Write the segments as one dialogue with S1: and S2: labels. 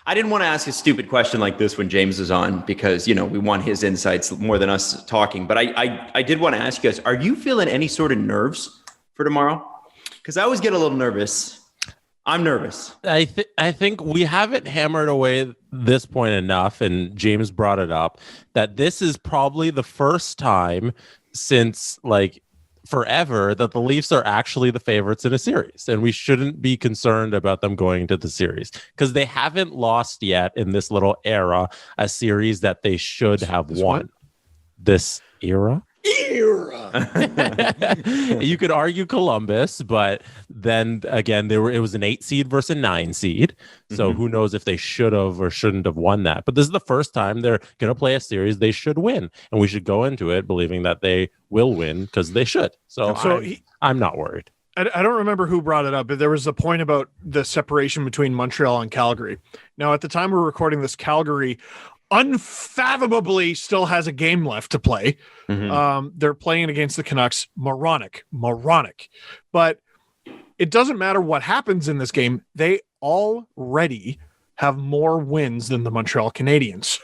S1: I didn't want to ask a stupid question like this when James is on because, we want his insights more than us talking. But I did want to ask you guys, are you feeling any sort of nerves for tomorrow? Because I always get a little nervous. I'm nervous.
S2: I think we haven't hammered away this point enough, and James brought it up, that this is probably the first time since forever that the Leafs are actually the favorites in a series, and we shouldn't be concerned about them going to the series because they haven't lost yet in this little era a series that they should have won. This era. You could argue Columbus, but then again, it was an 8 seed versus a 9 seed. So who knows if they should have or shouldn't have won that. But this is the first time they're going to play a series they should win. And we should go into it believing that they will win because they should. So I'm not worried.
S3: I don't remember who brought it up, but there was a point about the separation between Montreal and Calgary. Now, at the time we're recording this, Calgary unfathomably still has a game left to play. They're playing against the Canucks. Moronic. But it doesn't matter what happens in this game. They already have more wins than the Montreal Canadiens.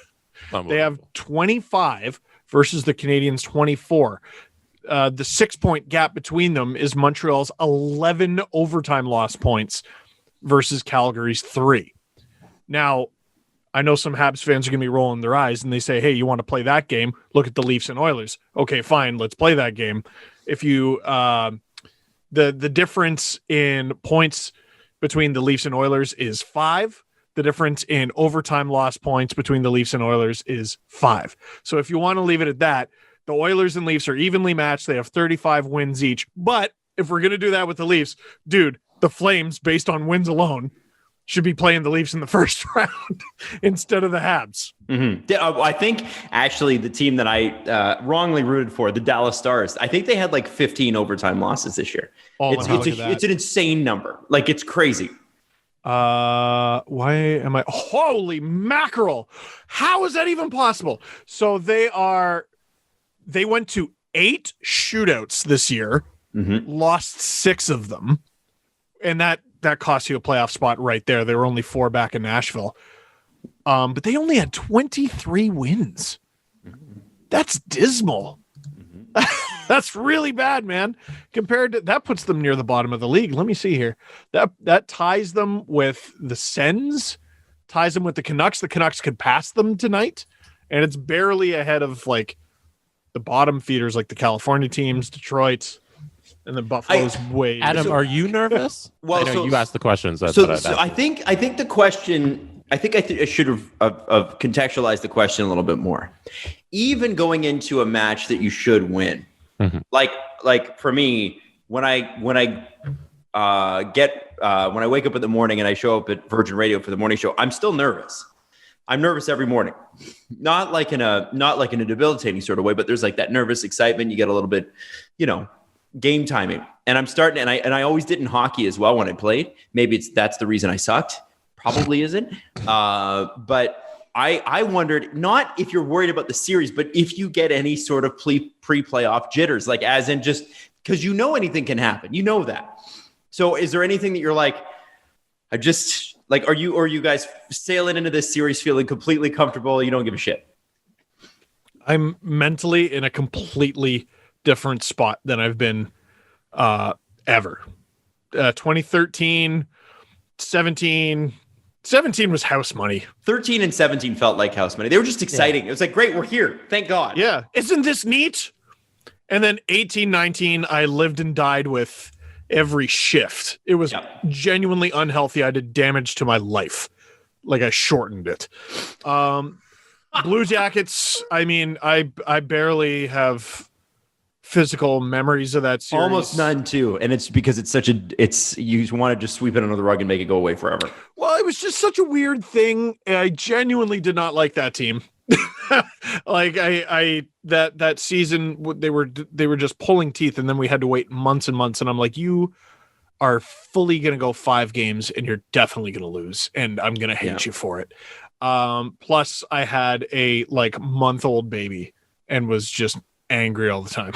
S3: They have 25 versus the Canadiens 24. The 6-point gap between them is Montreal's 11 overtime loss points versus Calgary's 3. Now, I know some Habs fans are going to be rolling their eyes and they say, hey, you want to play that game? Look at the Leafs and Oilers. Okay, fine. Let's play that game. If you, the difference in points between the Leafs and Oilers is 5. The difference in overtime loss points between the Leafs and Oilers is 5. So if you want to leave it at that, the Oilers and Leafs are evenly matched. They have 35 wins each. But if we're going to do that with the Leafs, dude, the Flames, based on wins alone, should be playing the Leafs in the first round instead of the Habs.
S1: I think actually the team that I wrongly rooted for, the Dallas Stars, I think they had 15 overtime losses this year. It's an insane number. It's crazy.
S3: Why am I? Holy mackerel. How is that even possible? So they went to 8 shootouts this year, lost 6 of them. And that cost you a playoff spot right there. There were only 4 back in Nashville. But they only had 23 wins. That's dismal. That's really bad, man. Compared to that puts them near the bottom of the league. Let me see here. That ties them with the Sens, ties them with the Canucks. The Canucks could pass them tonight, and it's barely ahead of the bottom feeders like the California teams, Detroit. And the Buffalo's way.
S2: Adam, are you nervous?
S1: Well,
S2: I know you asked the questions. I
S1: think the question. I should have contextualized the question a little bit more. Even going into a match that you should win, like for me, when I wake up in the morning and I show up at Virgin Radio for the morning show, I'm still nervous. I'm nervous every morning, not like in a debilitating sort of way, but there's that nervous excitement. You get a little bit, game timing, and I'm starting, and I always did in hockey as well when I played. Maybe that's the reason I sucked. Probably isn't. But I wondered, not if you're worried about the series, but if you get any sort of pre-playoff jitters, as in just because anything can happen. You know that. So is there anything that you're are you guys sailing into this series feeling completely comfortable? You don't give a shit.
S3: I'm mentally in a completely different spot than I've been ever. 2013, 17 was house money.
S1: 13 and 17 felt like house money. They were just exciting. Yeah. It was great, we're here. Thank God.
S3: Yeah. Isn't this neat? And then 18, 19, I lived and died with every shift. It was genuinely unhealthy. I did damage to my life. I shortened it. Blue Jackets, I barely have physical memories of that series.
S1: Almost none too. And it's because you want to just sweep it under the rug and make it go away forever.
S3: Well, it was just such a weird thing. I genuinely did not like that team. That season they were just pulling teeth, and then we had to wait months and months. And I'm like, you are fully going to go 5 games and you're definitely going to lose. And I'm going to hate you for it. Plus I had a month-old baby and was just angry all the time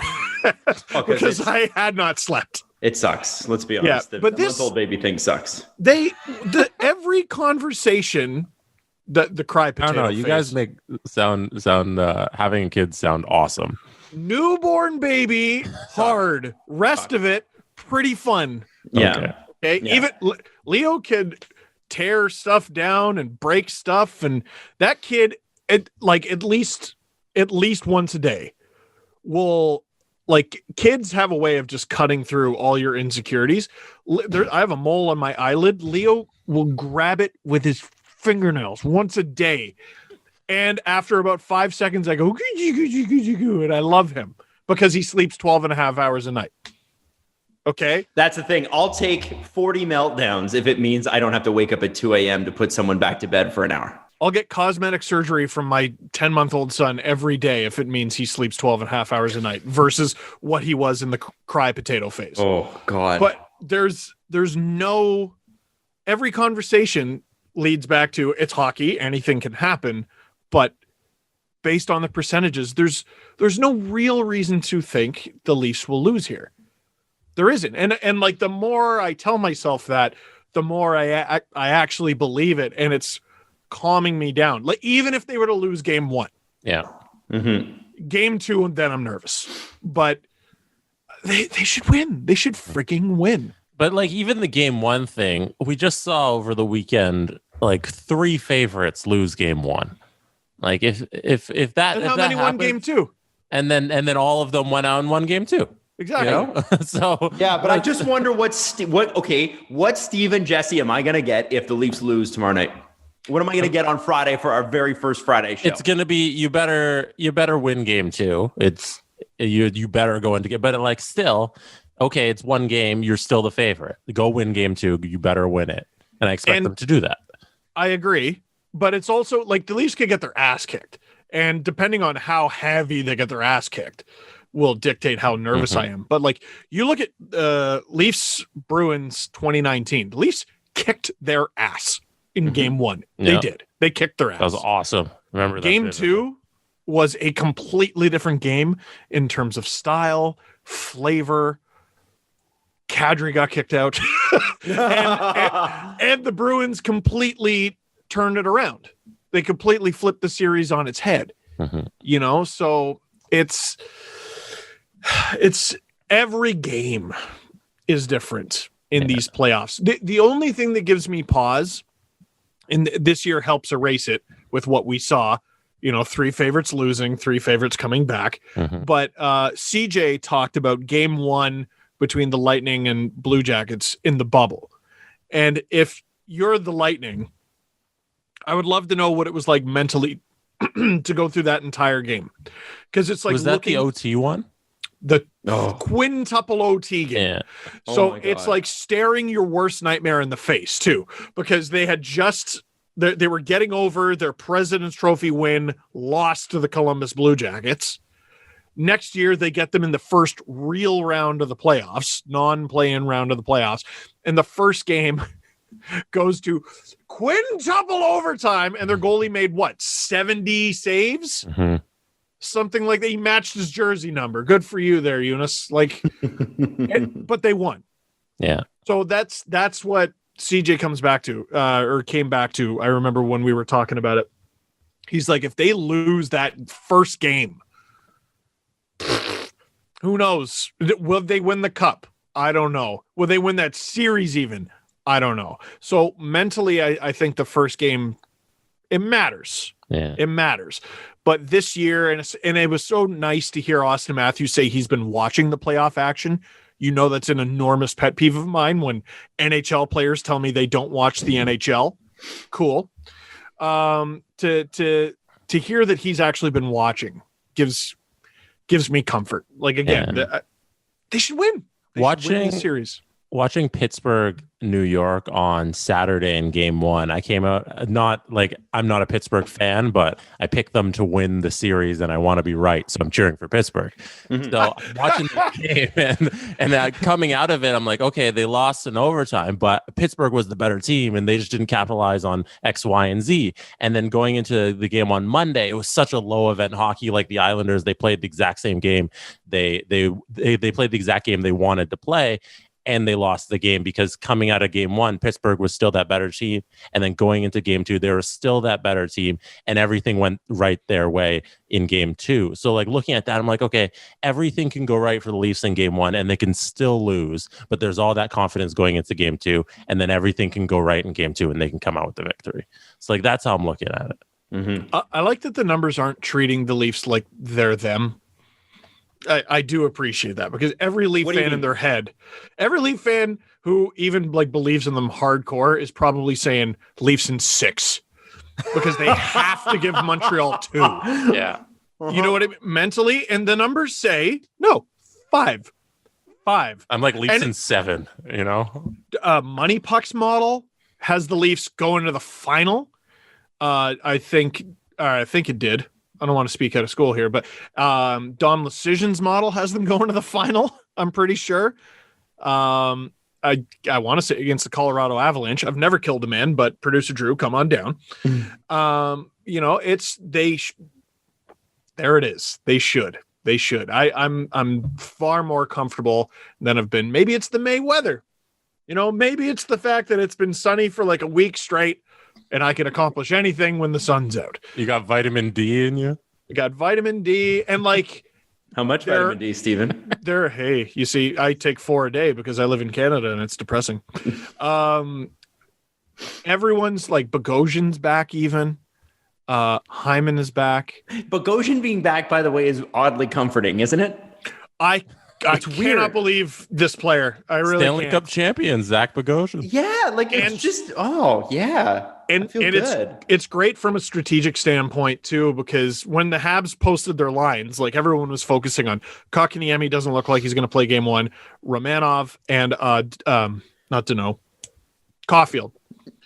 S3: because I had not slept.
S1: It sucks. Let's be honest.
S3: Yeah, but
S1: the month-old baby thing sucks.
S3: Every conversation the cry
S2: I
S3: potato.
S2: don't know. You
S3: phase.
S2: guys make sound having kids sound awesome.
S3: Newborn baby hard. Rest of it pretty fun.
S1: Yeah.
S3: Okay.
S1: Yeah.
S3: Even Leo could tear stuff down and break stuff, and that kid at least once a day will, like, kids have a way of just cutting through all your insecurities. I have a mole on my eyelid. Leo will grab it with his fingernails once a day. And after about 5 seconds, I go, and I love him because he sleeps 12 and a half hours a night. Okay.
S1: That's the thing. I'll take 40 meltdowns if it means I don't have to wake up at 2 a.m. to put someone back to bed for an hour.
S3: I'll get cosmetic surgery from my 10-month-old son every day if it means he sleeps 12 and a half hours a night versus what he was in the cry potato phase.
S1: Oh, God.
S3: But there's no, every conversation leads back to it's hockey, anything can happen. But based on the percentages, there's no real reason to think the Leafs will lose here. There isn't. And like, the more I tell myself that, the more I actually believe it. And it's calming me down. Like, even if they were to lose game 1.
S2: Yeah.
S1: Mm-hmm.
S3: Game 2, and then I'm nervous. But they should win. They should freaking win.
S2: But like, even the game 1 thing, we just saw over the weekend, like 3 favorites lose game 1. Like, if that,
S3: And
S2: if
S3: how
S2: that
S3: many won game 2?
S2: and then all of them went out and won game 2.
S3: Exactly.
S2: You know? So
S1: Yeah, but I just wonder what Steve and Jesse am I going to get if the Leafs lose tomorrow night? What am I going to get on Friday for our very first Friday show?
S2: it's going to be you better win game 2. It's you better go into but like, still, okay, it's one game, you're still the favorite. Go win game 2, you better win it. And I expect them to do that.
S3: I agree. But it's also like the Leafs could get their ass kicked. And depending on how heavy they get their ass kicked will dictate how nervous I am. But like, you look at Leafs Bruins 2019, the Leafs kicked their ass in game 1. They
S2: Yeah.
S3: did. They kicked their ass.
S2: That was awesome. Remember that
S3: Game
S2: vividly.
S3: 2 was a completely different game in terms of style, flavor. Kadri got kicked out. and the Bruins completely turned it around. They completely flipped the series on its head. You know, so it's every game is different in these playoffs. The only thing that gives me pause, and this year helps erase it with what we saw, you know, 3 favorites losing, 3 favorites coming back. But CJ talked about game 1 between the Lightning and Blue Jackets in the bubble. And if you're the Lightning, I would love to know what it was like mentally to go through that entire game. Because it's like,
S2: was that the OT one?
S3: The quintuple OT game.
S2: Yeah.
S3: So it's like staring your worst nightmare in the face too, because they had just, they were getting over their President's Trophy win, lost to the Columbus Blue Jackets. Next year, they get them in the first real round of the playoffs, non-play-in round of the playoffs. And the first game goes to quintuple overtime, and their goalie made what, 70 saves? Something like that. He matched his jersey number. Good for you there, Eunice. Like, but they won.
S2: Yeah.
S3: So that's what CJ comes back to, or came back to. I remember when we were talking about it. He's like, if they lose that first game, who knows? Will they win the cup? I don't know. Will they win that series even? I don't know. So mentally, I think the first game, it matters.
S2: Yeah.
S3: It matters. But this year, and it was so nice to hear Austin Matthews say he's been watching the playoff action. You know, that's an enormous pet peeve of mine when NHL players tell me they don't watch the NHL. Cool. To hear that he's actually been watching gives me comfort. Like, again, they should win. They should win this series.
S2: Watching Pittsburgh, New York on Saturday in game 1, I came out not like, I'm not a Pittsburgh fan, but I picked them to win the series and I want to be right. So I'm cheering for Pittsburgh. So I'm watching the game and coming out of it, I'm like, okay, they lost in overtime, but Pittsburgh was the better team and they just didn't capitalize on X, Y, and Z. And then going into the game on Monday, it was such a low event hockey. Like the Islanders, they played the exact same game. They played the exact game they wanted to play. and they lost the game because coming out of game one, Pittsburgh was still that better team. And then going into game two, they were still that better team, and everything went right their way in game two. So like looking at that, I'm like, okay, everything can go right for the Leafs in game one and they can still lose, but there's all that confidence going into game two, and then everything can go right in game two and they can come out with the victory. So like, that's how I'm looking at it.
S1: Mm-hmm.
S3: I like that the numbers aren't treating the Leafs like they're them. I do appreciate that, because every Leaf fan in their head, every Leaf fan who even like believes in them hardcore is probably saying Leafs in 6 because they have to give Montreal 2.
S2: Yeah.
S3: You know what I mean? Mentally, and the numbers say no, 5.
S2: I'm like Leafs in 7, you know?
S3: Money Puck's model has the Leafs going to the final. I think it did. I don't want to speak out of school here, but Don Lucian's model has them going to the final. I'm pretty sure. I want to say against the Colorado Avalanche. I've never killed a man, but producer Drew, come on down. You know, there it is. They should. I'm far more comfortable than I've been. Maybe it's the May weather. You know, maybe it's the fact that it's been sunny for like a week straight, and I can accomplish anything when the sun's out.
S2: You got vitamin D in you?
S3: You got vitamin D, and like...
S1: How much vitamin D, Steven?
S3: Hey, you see, I take 4 a day because I live in Canada, and it's depressing. Everyone's like, Bogosian's back even. Hyman is back.
S1: Bogosian being back, by the way, is oddly comforting, isn't it?
S3: I cannot believe this player. I really
S2: Stanley
S3: can't.
S2: Cup champion, Zach Bogosian.
S1: Yeah, like it's just, yeah.
S3: And it's great from a strategic standpoint too, because when the Habs posted their lines, like everyone was focusing on Kotkaniemi doesn't look like he's going to play game one, Romanov and not Deneau, Caulfield.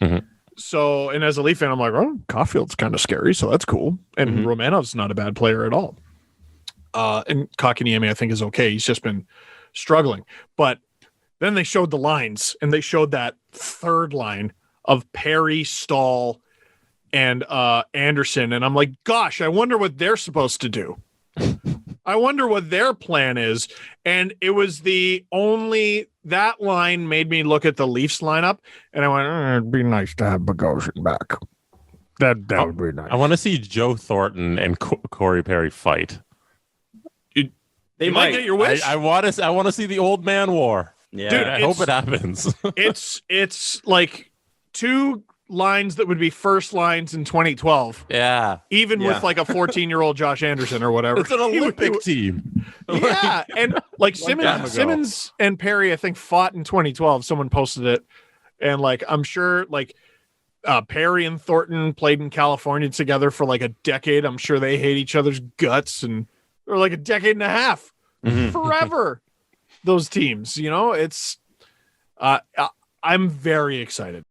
S2: Mm-hmm.
S3: So, and as a Leaf fan, I'm like, oh, Caulfield's kind of scary, so that's cool. And Romanov's not a bad player at all. And Kotkaniemi, I think, is okay. He's just been struggling. But then they showed the lines, and they showed that third line of Perry, Stahl, and Anderson. And I'm like, gosh, I wonder what they're supposed to do. I wonder what their plan is. And it was that line made me look at the Leafs lineup, and I went, it'd be nice to have Bogosian back. That would be nice.
S2: I want to see Joe Thornton and Corey Perry fight.
S3: They might get your wish.
S2: I want to see the old man war.
S1: Yeah,
S2: dude, I hope it happens.
S3: it's like 2 lines that would be first lines in 2012.
S2: Yeah,
S3: even with like a 14-year-old Josh Anderson or whatever.
S2: It's an Olympic team.
S3: Yeah, and like Simmons and Perry, I think, fought in 2012. Someone posted it, and like I'm sure like Perry and Thornton played in California together for like a decade. I'm sure they hate each other's guts, and or like a decade and a half, forever. Those teams, you know, it's I'm very excited.